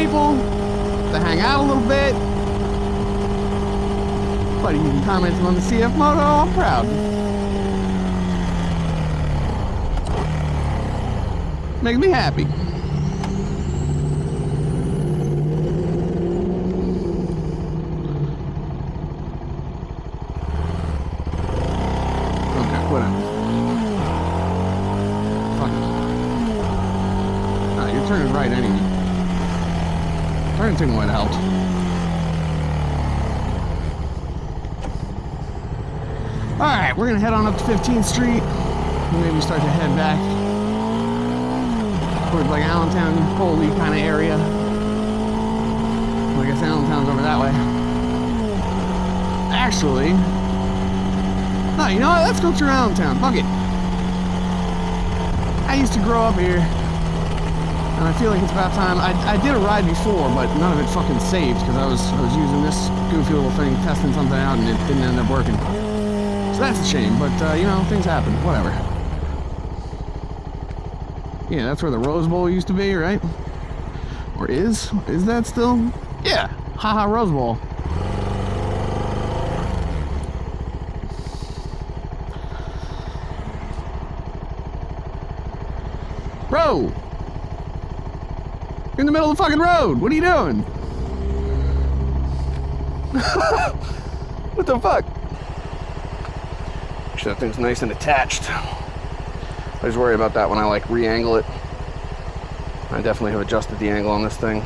people, to hang out a little bit. But even commenting on the CF Moto, I'm proud. Makes me happy. Okay, whatever. Fuck it. Nah, you're turning right anyway. Turning to might help. Alright, we're gonna head on up to 15th Street. Maybe start to head back towards like Allentown, Foley kind of area. Well, I guess Allentown's over that way. Actually, no, you know what? Let's go through Allentown. Fuck it. I used to grow up here, and I feel like it's about time. I did a ride before, but none of it fucking saved because I was using this goofy little thing, testing something out, and it didn't end up working. So that's a shame, but you know, things happen. Whatever. Yeah, that's where the Rose Bowl used to be, right? Or is? Is that still? Yeah. Haha, Rose Bowl. Bro! You're in the middle of the fucking road! What are you doing? What the fuck? Actually, that thing's nice and attached. I just worry about that when I like re-angle it. I definitely have adjusted the angle on this thing.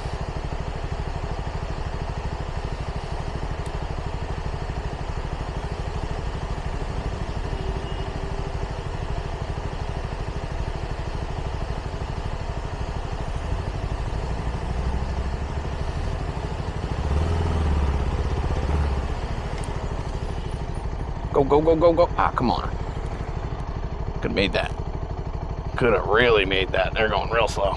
Go, go, go, go, go. Ah, come on. Could have made that. Could have really made that. They're going real slow.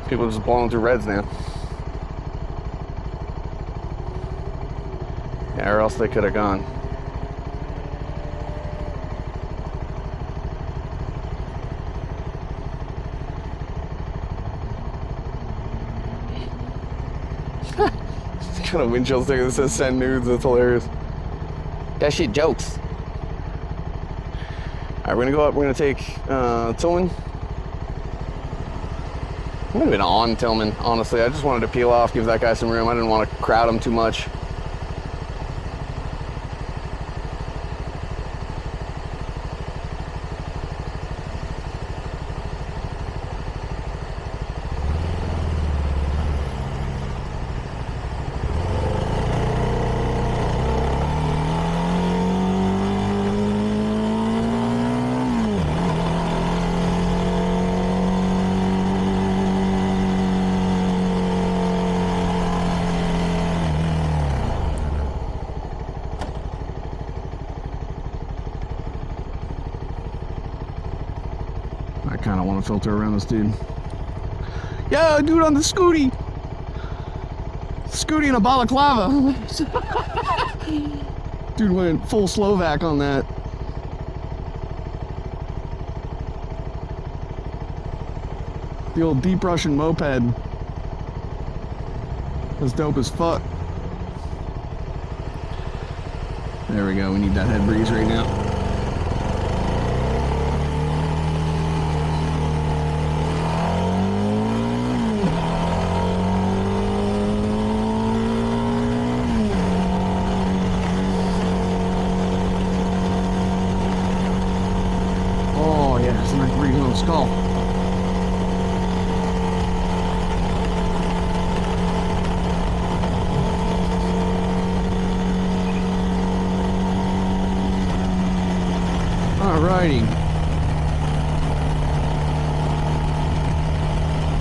People just blowing through reds now. Yeah, or else they could have gone. Kind of windshield sticker that says send nudes. That's hilarious. That shit jokes. Alright, we're gonna go up. We're gonna take Tillman. I'm gonna be on Tillman, honestly. I just wanted to peel off, give that guy some room. I didn't want to crowd him too much. I kind of want to filter around this dude. Yo, dude on the Scooty! Scooty in a balaclava! Dude went full Slovak on that. The old deep Russian moped. That's dope as fuck. There we go, we need that head breeze right now. Skull. Alrighty.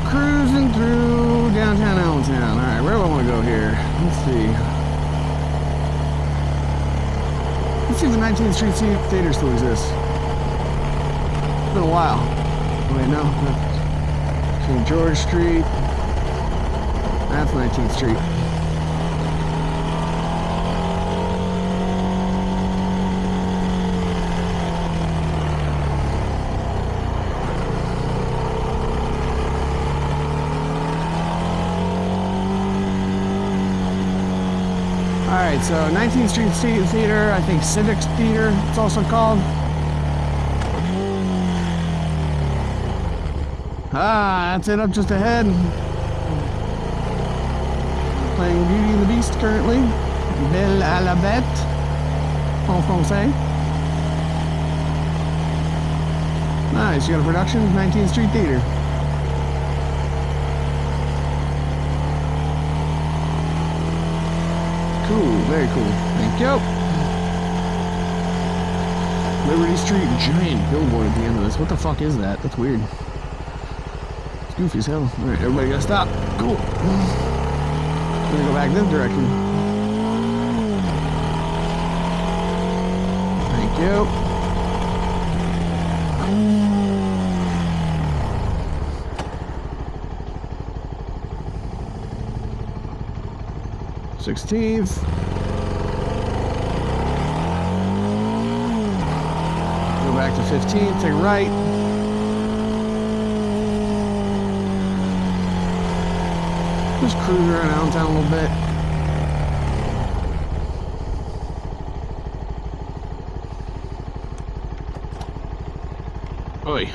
Cruising through downtown Allentown. Alright, where do I want to go here? Let's see. Let's see if the 19th Street Theater still exists. It's been a while. Wait, no. St. George Street. That's 19th Street. Alright, so 19th Street Theater, I think Civic Theater, it's also called. Ah, that's it up just ahead. Playing Beauty and the Beast currently. Belle à la Bête, en français. Nice, you got a production, 19th Street Theater. Cool, very cool. Thank you. Liberty Street, giant billboard at the end of this. What the fuck is that? That's weird. It's goofy as hell. Alright, everybody gotta stop. Cool. I'm gonna go back this direction. Thank you. 16th. Go back to 15th, take a right. Just cruise around Allentown a little bit. Oi.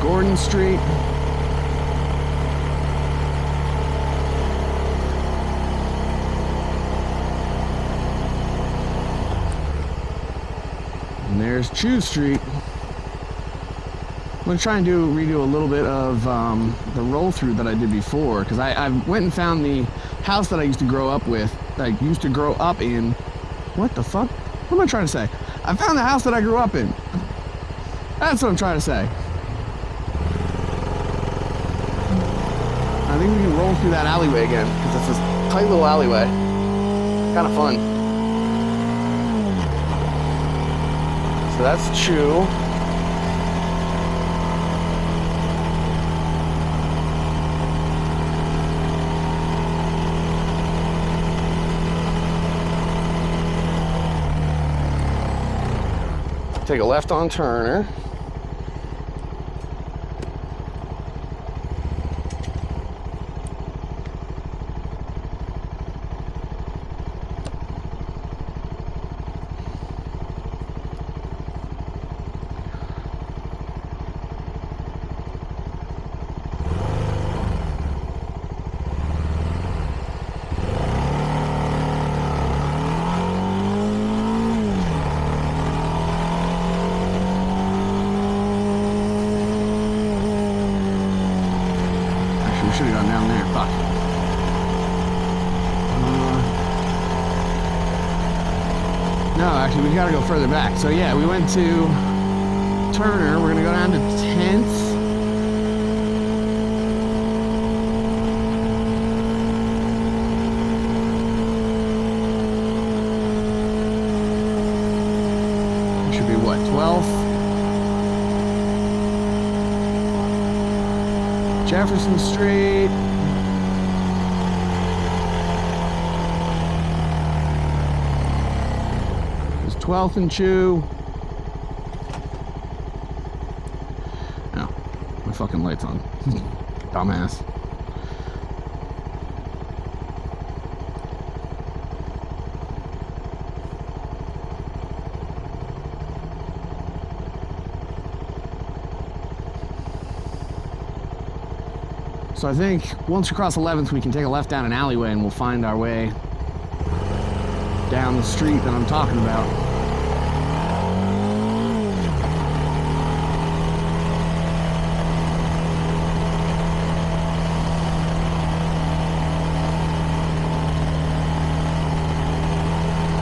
Gordon Street. And there's Chew Street. I'm going to try and redo a little bit of the roll through that I did before, because I went and found the house that I used to grow up with, that I used to grow up in. What the fuck? What am I trying to say? I found the house that I grew up in. That's what I'm trying to say. I think we can roll through that alleyway again, because it's this tight little alleyway. Kind of fun. So that's Chew. Take a left on Turner. Should have gone down there. Fuck. No, actually, we gotta go further back. So yeah, we went to Turner. We're gonna go down to 10th. Should be what, 12th? Jefferson Street. There's 12th and Chew. Oh, my fucking light's on. Dumbass. So I think once we cross 11th, we can take a left down an alleyway and we'll find our way down the street that I'm talking about.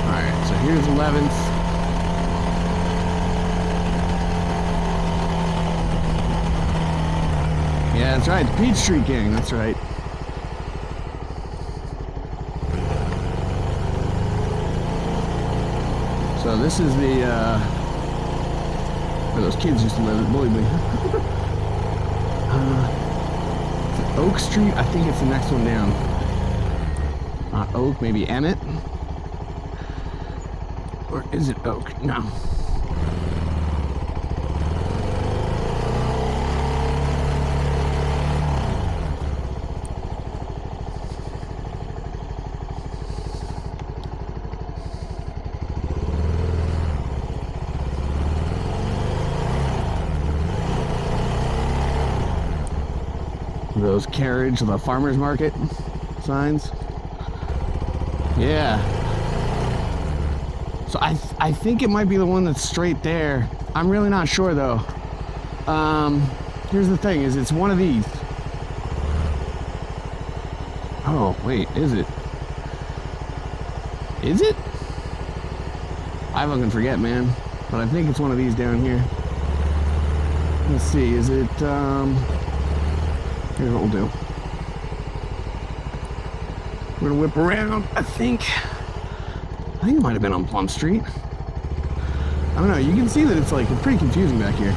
Alright, so here's 11th. Yeah, that's right, the Peach Street Gang, that's right. So this is the where those kids used to live, believe me. Oak Street, I think it's the next one down. Not Oak, maybe Emmett? Or is it Oak? No. Those carriage, the farmer's market signs. Yeah. So I think it might be the one that's straight there. I'm really not sure though. Here's the thing, is it's one of these. Oh, wait, is it? Is it? I fucking forget, man. But I think it's one of these down here. Let's see, is it, here's what we'll do. We're gonna whip around, I think it might have been on Plum Street. I don't know, you can see that it's pretty confusing back here.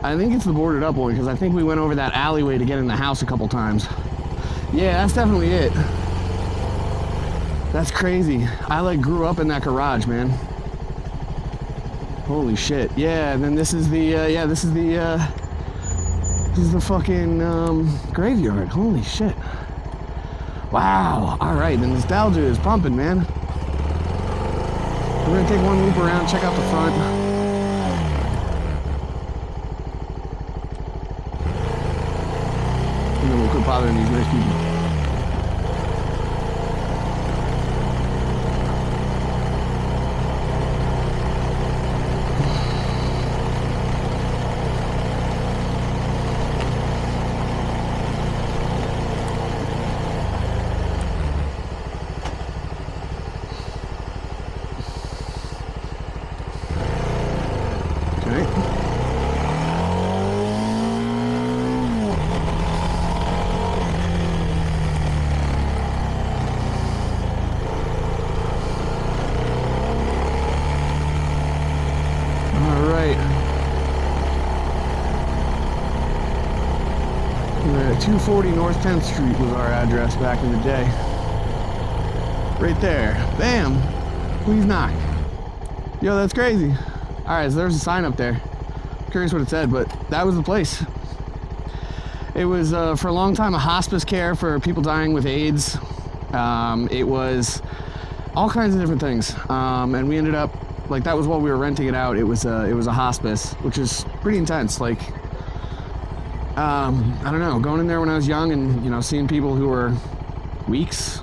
I think it's the boarded up one, because I think we went over that alleyway to get in the house a couple times. Yeah, that's definitely it. That's crazy. I grew up in that garage, man. Holy shit. Yeah, and then this is the this is the fucking graveyard. Holy shit. Wow. All right, the nostalgia is pumping, man. We're gonna take one loop around, check out the front. And then we'll quit bothering these nice people. All right. 240 North 10th Street was our address back in the day. Right there. Bam. Please knock. Yo, that's crazy. All right, so there's a sign up there. Curious what it said, but that was the place. It was, for a long time, a hospice care for people dying with AIDS. It was all kinds of different things. And we ended up, that was while we were renting it out. It was a hospice, which is pretty intense. I don't know, going in there when I was young and, seeing people who were weeks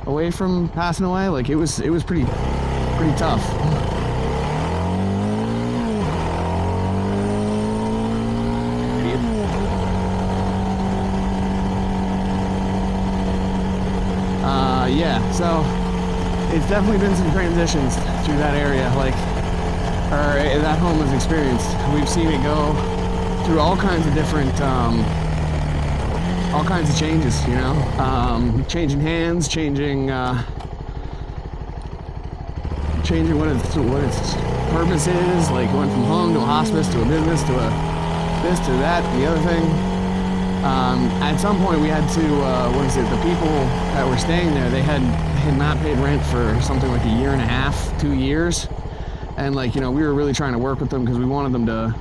away from passing away, it was pretty tough. Yeah, so it's definitely been some transitions through that area, that home has experienced. We've seen it go through all kinds of different, all kinds of changes, changing hands, changing what its purpose is, going from home to a hospice to a business to a this to that, the other thing. At some point we had to, the people that were staying there, they had not paid rent for something like a year and a half, 2 years. And we were really trying to work with them because we wanted them to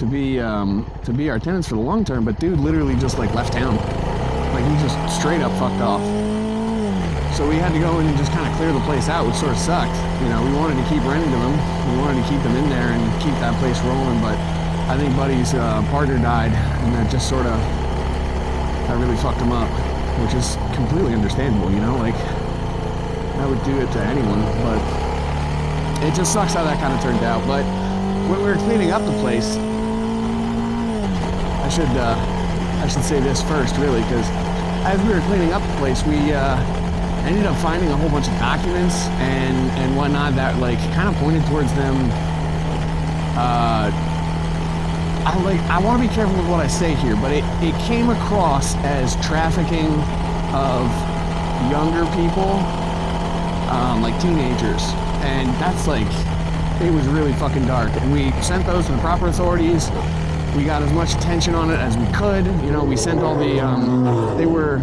be our tenants for the long term, but dude literally just left town. He just straight up fucked off. So we had to go in and just kind of clear the place out, which sort of sucked. We wanted to keep renting to them. We wanted to keep them in there and keep that place rolling, but I think Buddy's partner died, and that just sort of, that really fucked him up, which is completely understandable, I would do it to anyone, but it just sucks how that kind of turned out. But when we were cleaning up the place, I should say this first, really, because as we were cleaning up the place, we ended up finding a whole bunch of documents and whatnot that kind of pointed towards them. I want to be careful with what I say here, but it came across as trafficking of younger people, like teenagers, and that's like, it was really fucking dark. And we sent those to the proper authorities. We got as much attention on it as we could. You know, we sent all the, they were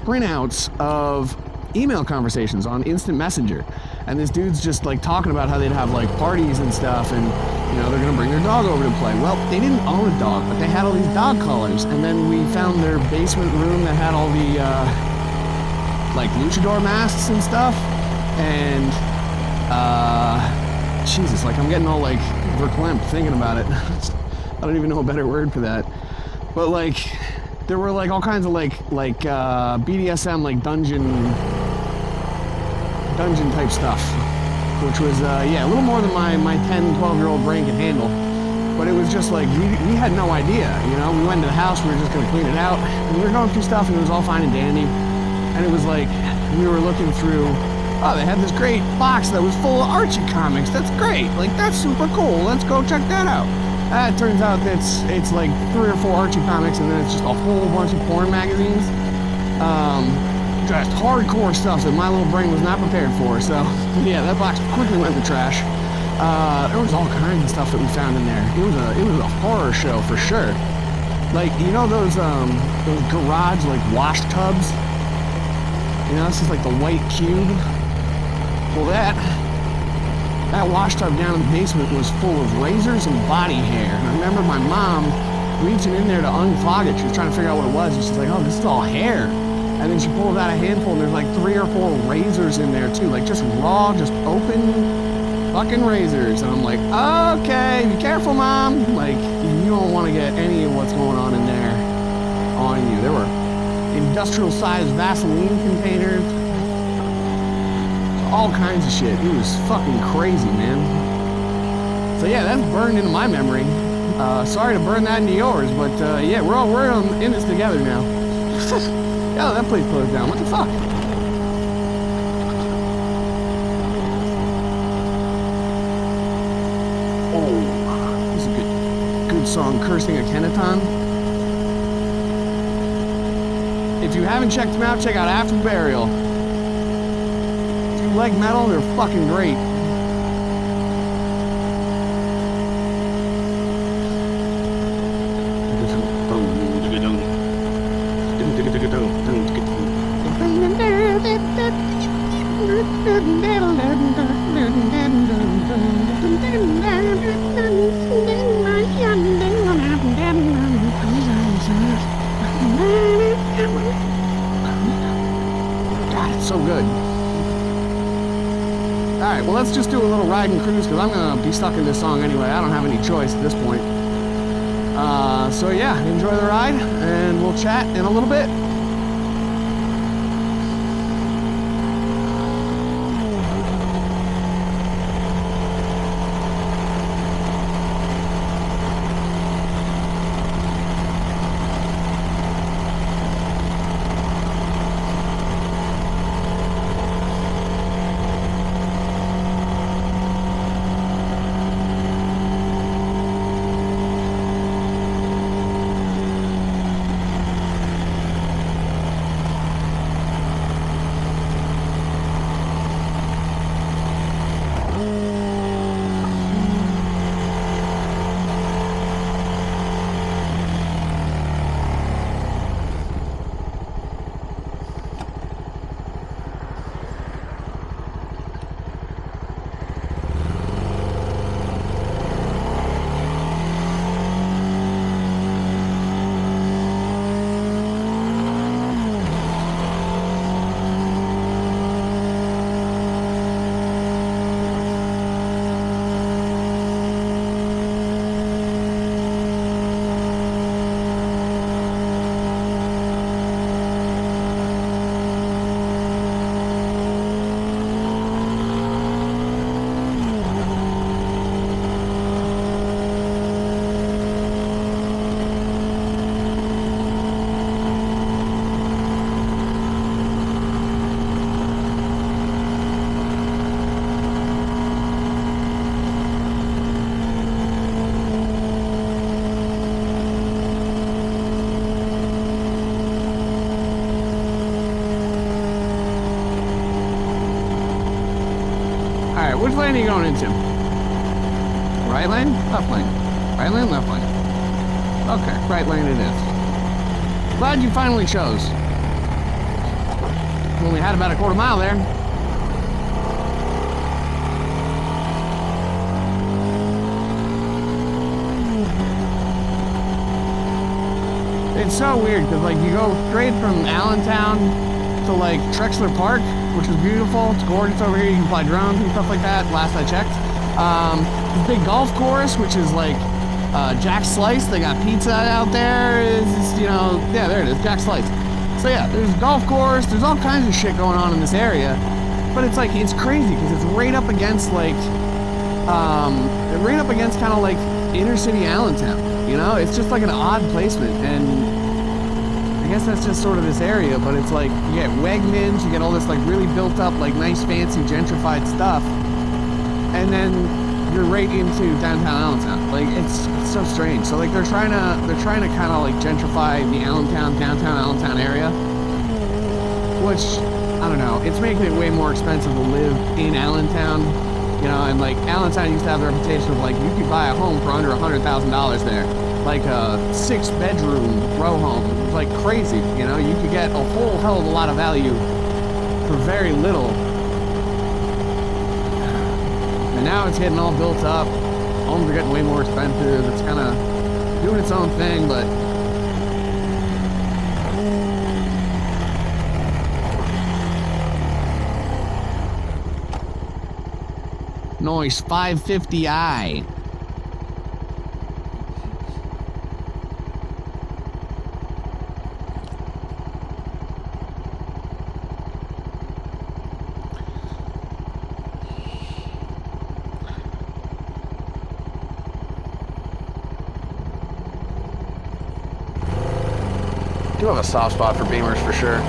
printouts of email conversations on Instant Messenger. And this dude's just like talking about how they'd have like parties and stuff, and you know, they're gonna bring their dog over to play. Well, they didn't own a dog, but they had all these dog collars. And then we found their basement room that had all the like luchador masks and stuff. And Jesus, like I'm getting all like verklempt thinking about it. I don't even know a better word for that. But like, there were like all kinds of like BDSM, like dungeon type stuff, which was yeah, a little more than my 10, 12-year-old brain could handle. But it was just like, we had no idea, you know. We went to the house, we were just gonna clean it out, and we were going through stuff, and it was all fine and dandy. And it was like, we were looking through, oh, they had this great box that was full of Archie comics. That's great, like that's super cool. Let's go check that out. It turns out that it's like 3 or 4 Archie comics, and then it's just a whole bunch of porn magazines. Just hardcore stuff that my little brain was not prepared for. So yeah, that box quickly went in the trash. There was all kinds of stuff that we found in there. It was a horror show for sure. Like, you know those garage like wash tubs? You know, this is like the white cube. Well, that wash tub down in the basement was full of razors and body hair. And I remember my mom reaching in there to unclog it. She was trying to figure out what it was, and she's like, oh, this is all hair. And then she pulled out a handful, and there's like 3 or 4 razors in there too, like just raw, just open fucking razors. And I'm like, okay, be careful, Mom. Like, you don't want to get any of what's going on in there on you. There were industrial-sized Vaseline containers, all kinds of shit. It was fucking crazy, man. So yeah, that's burned into my memory. Sorry to burn that into yours, but yeah, we're in this together now. Yeah, that place closed down. What the fuck? Oh, this is a good song, Cursing a Kenaton. If you haven't checked them out, check out After Burial. If you like metal, they're fucking great. God, it's so good. Alright, well, let's just do a little ride and cruise, because I'm going to be stuck in this song anyway. I don't have any choice at this point. So yeah, enjoy the ride, and we'll chat in a little bit. Which lane are you going into? Right lane? Left lane? Right lane? Left lane? Okay, right lane it is. Glad you finally chose. We only had about a quarter mile there. It's so weird because like you go straight from Allentown to like Trexler Park, which is beautiful. It's gorgeous over here. You can fly drones and stuff like that. Last I checked, this big golf course, which is like Jack Slice. They got pizza out there. Is you know, yeah, there it is, Jack Slice. So yeah, there's golf course. There's all kinds of shit going on in this area, but it's like it's crazy because it's right up against like right up against kind of like inner city Allentown. You know, it's just like an odd placement, and I guess that's just sort of this area, but it's like, you get Wegmans, you get all this like really built up, like nice, fancy, gentrified stuff, and then you're right into downtown Allentown. Like, it's so strange. So like, they're trying to kind of like gentrify the Allentown, downtown Allentown area, which, I don't know, it's making it way more expensive to live in Allentown. You know, and like Allentown used to have the reputation of like you could buy a home for under $100,000 there, like a 6-bedroom row home. It was like crazy. You know, you could get a whole hell of a lot of value for very little. And now it's getting all built up. Homes are getting way more expensive. It's kind of doing its own thing, but. Nice 550i. I do have a soft spot for Beamers for sure.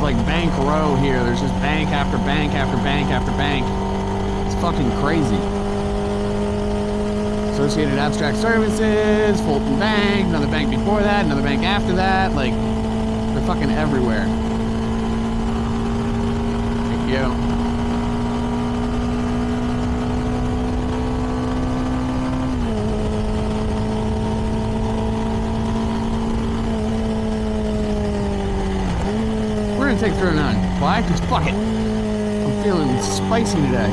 Like bank row here. There's just bank after bank after bank after bank. It's fucking crazy. Associated Abstract Services, Fulton Bank, another bank before that, another bank after that. Like, they're fucking everywhere. Thank you. Take 309. Why? Because fuck it. I'm feeling spicy today.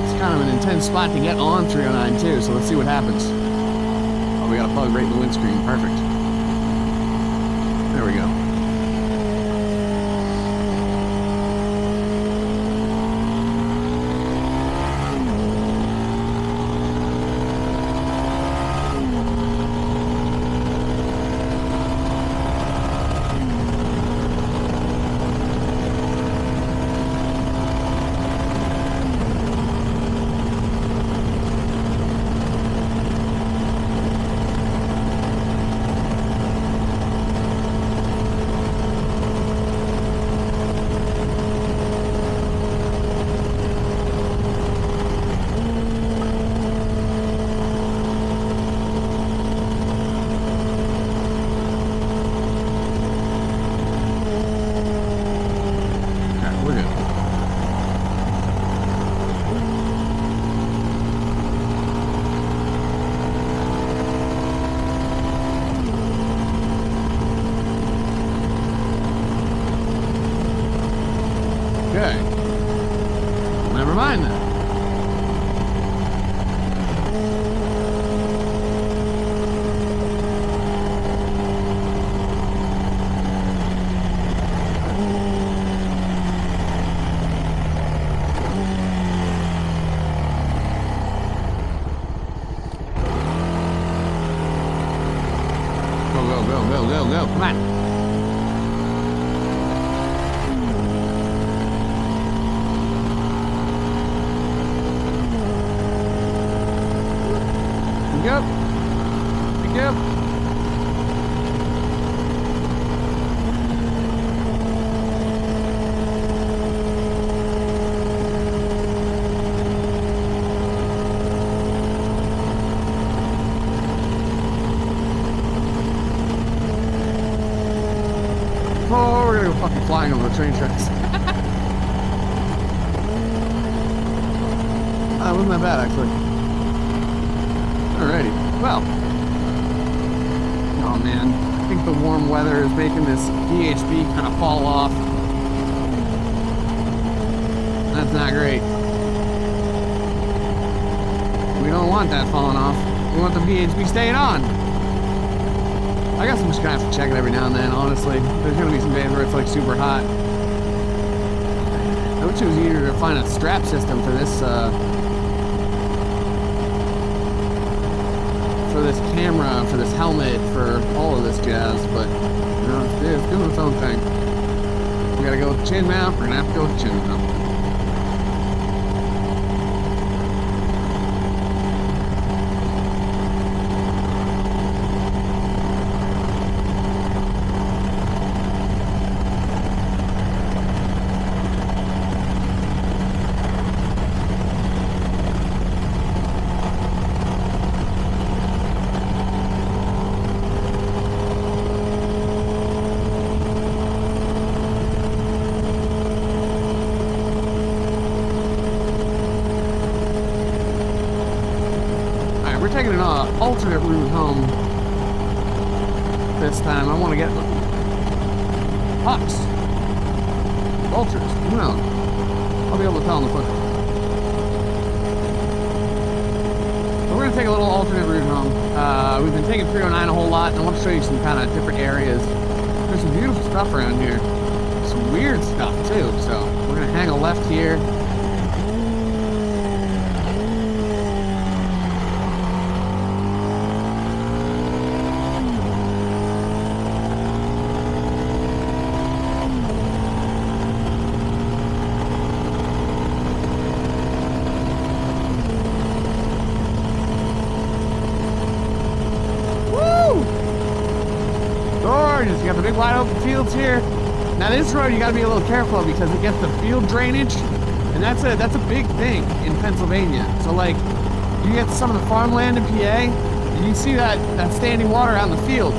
It's kind of an intense spot to get on 309 too, so let's see what happens. Oh, we got a plug right in the windscreen. Perfect. There we go. Okay. Never mind then. Go. Come on. Yep. Yep. we're gonna go fucking flying over the train tracks. That wasn't that bad, actually. Alrighty. Well. Oh, man. I think the warm weather is making this VHB kind of fall off. That's not great. We don't want that falling off. We want the VHB staying on. I guess I'm just gonna have to check it every now and then, honestly. There's gonna be some days where it's like super hot. I wish it was easier to find a strap system for this camera, for this helmet, for all of this jazz, but you know, it's doing its own thing. We gotta go with the chin mount, we're gonna have to go with the chin mount. Taking an alternate route home this time. I want to get Hawks, vultures, who knows? I'll be able to tell on the foot. So we're going to take a little alternate route home. We've been taking 309 a whole lot, and I want to show you some kind of different areas. There's some beautiful stuff around here. Some weird stuff too, so we're going to hang a left here. You got the big wide open fields here. Now this road you got to be a little careful because it gets the field drainage, and that's a big thing in Pennsylvania. So like, you get some of the farmland in PA, and you see that standing water out in the field.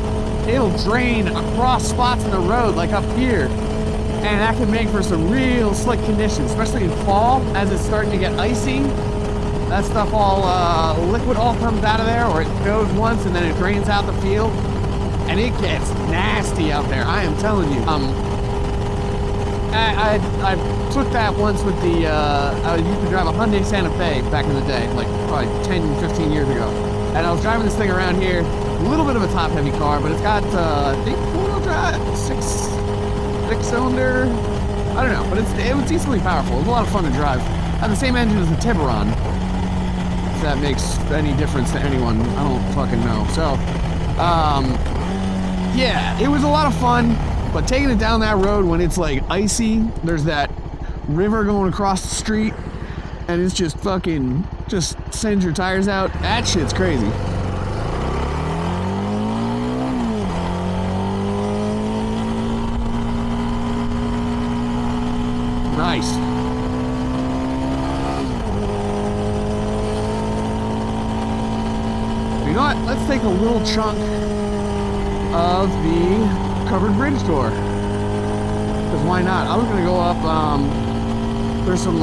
It'll drain across spots in the road, like up here, and that can make for some real slick conditions, especially in fall as it's starting to get icy. That stuff all liquid all comes out of there, or it goes once and then it drains out the field. And it gets nasty out there, I am telling you. I took that once with the, I used to drive a Hyundai Santa Fe back in the day, like probably 10, 15 years ago. And I was driving this thing around here, a little bit of a top-heavy car, but it's got, I think, four-wheel drive, six-cylinder, I don't know, but it was decently powerful. It was a lot of fun to drive. I have the same engine as the Tiburon, if that makes any difference to anyone, I don't fucking know. So, yeah, it was a lot of fun, but taking it down that road when it's like icy, there's that river going across the street, and it's just fucking, just sends your tires out. That shit's crazy. Nice. You know what? Let's take a little chunk of the covered bridge tour, because why not? I was gonna go up, there's some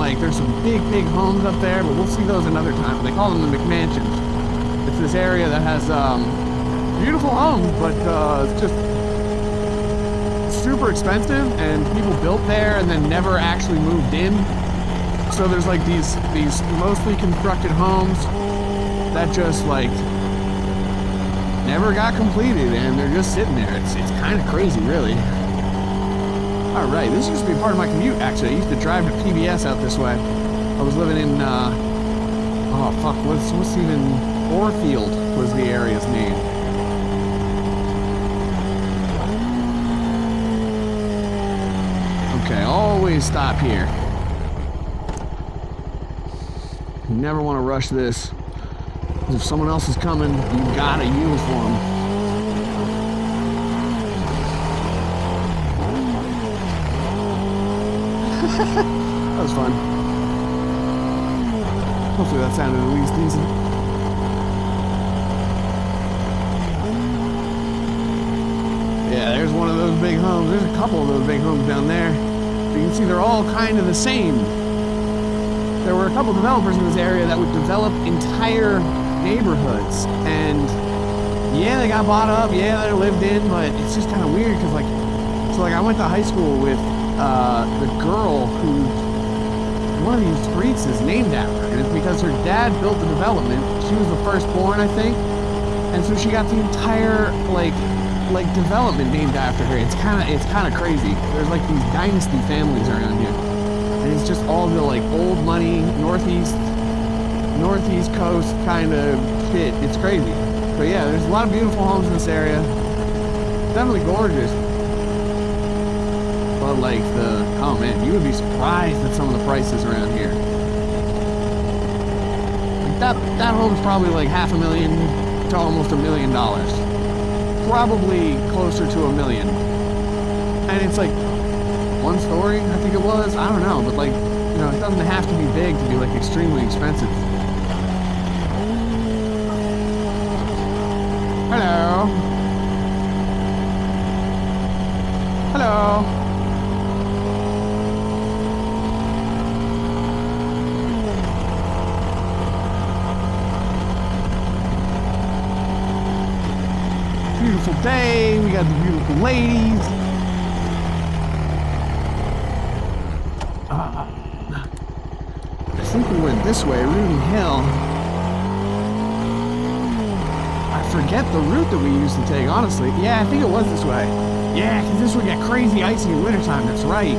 big homes up there, but we'll see those another time. They call them the McMansions. It's this area that has beautiful homes, but it's just super expensive, and people built there and then never actually moved in. So there's like these mostly constructed homes that just like never got completed, and they're just sitting there. It's kind of crazy, really. All right, this used to be part of my commute, actually. I used to drive to PBS out this way. I was living in, oh, fuck, what's even, Orefield was the area's name. Okay, always stop here. You never want to rush this. If someone else is coming, you gotta yield for them. That was fun. Hopefully that sounded at least decent. Yeah, there's one of those big homes. There's a couple of those big homes down there. You can see they're all kind of the same. There were a couple developers in this area that would develop entire neighborhoods, and yeah, they got bought up, yeah, they're lived in, but it's just kind of weird because I went to high school with the girl who one of these streets is named after, and it's because her dad built the development. She was the firstborn, I think, and so she got the entire like development named after her. It's kind of crazy. There's like these dynasty families around here, and it's just all the like old money northeast coast kind of shit. It's crazy. But yeah, there's a lot of beautiful homes in this area. Definitely gorgeous. But like oh man, you would be surprised at some of the prices around here. Like that home's probably like $500,000 to almost $1 million. Probably closer to $1 million. And it's like one story, I think it was. I don't know, but like, you know, it doesn't have to be big to be like extremely expensive. Hello. Hello. Beautiful day, we got the beautiful ladies. I think we went this way, Rudy Hill. I forget the route that we used to take, honestly. Yeah, I think it was this way. Yeah, because this would get crazy icy in wintertime, that's right.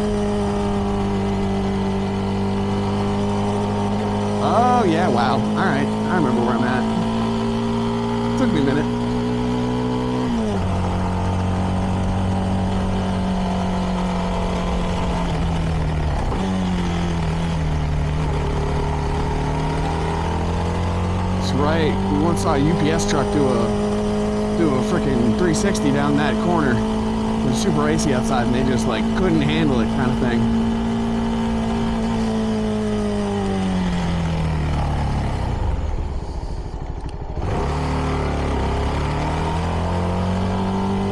Oh, yeah, wow. Alright, I remember where I'm at. Took me a minute. Right, we once saw a UPS truck do a freaking 360 down that corner. It was super icy outside, and they just like couldn't handle it, kind of thing.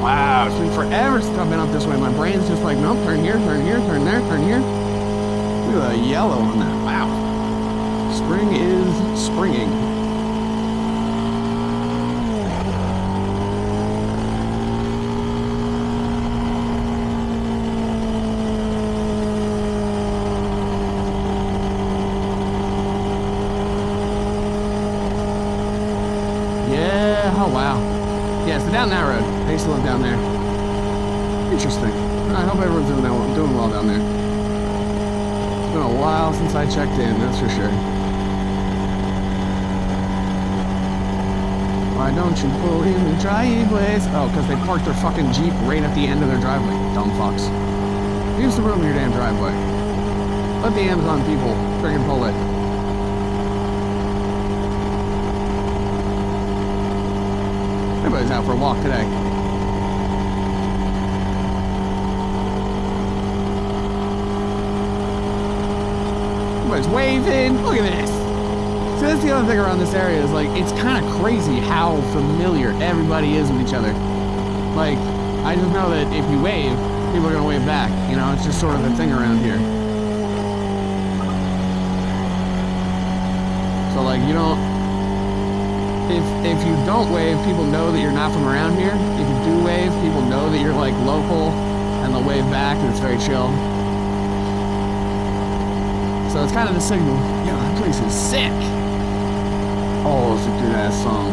Wow, it's been forever since I've been up this way. My brain's just like, nope, turn here, turn here, turn there, turn here. Look at the yellow on that. Wow. Spring is springing. Oh wow. Yeah, so down that road. I used to live down there. Interesting. I hope everyone's doing well down there. It's been a while since I checked in, that's for sure. Why don't you pull in the driveways? Oh, because they parked their fucking Jeep right at the end of their driveway. Dumb fucks. Use the room in your damn driveway. Let the Amazon people friggin' pull it. Everybody's out for a walk today. Everybody's waving. Look at this. So that's the other thing around this area is like, it's kind of crazy how familiar everybody is with each other. Like, I just know that if you wave, people are going to wave back. You know, it's just sort of a thing around here. So like, you don't... If you don't wave, people know that you're not from around here. If you do wave, people know that you're like local, and they'll wave back, and it's very chill. So it's kind of the signal. Yo, that place is sick. Oh, it's a good ass song.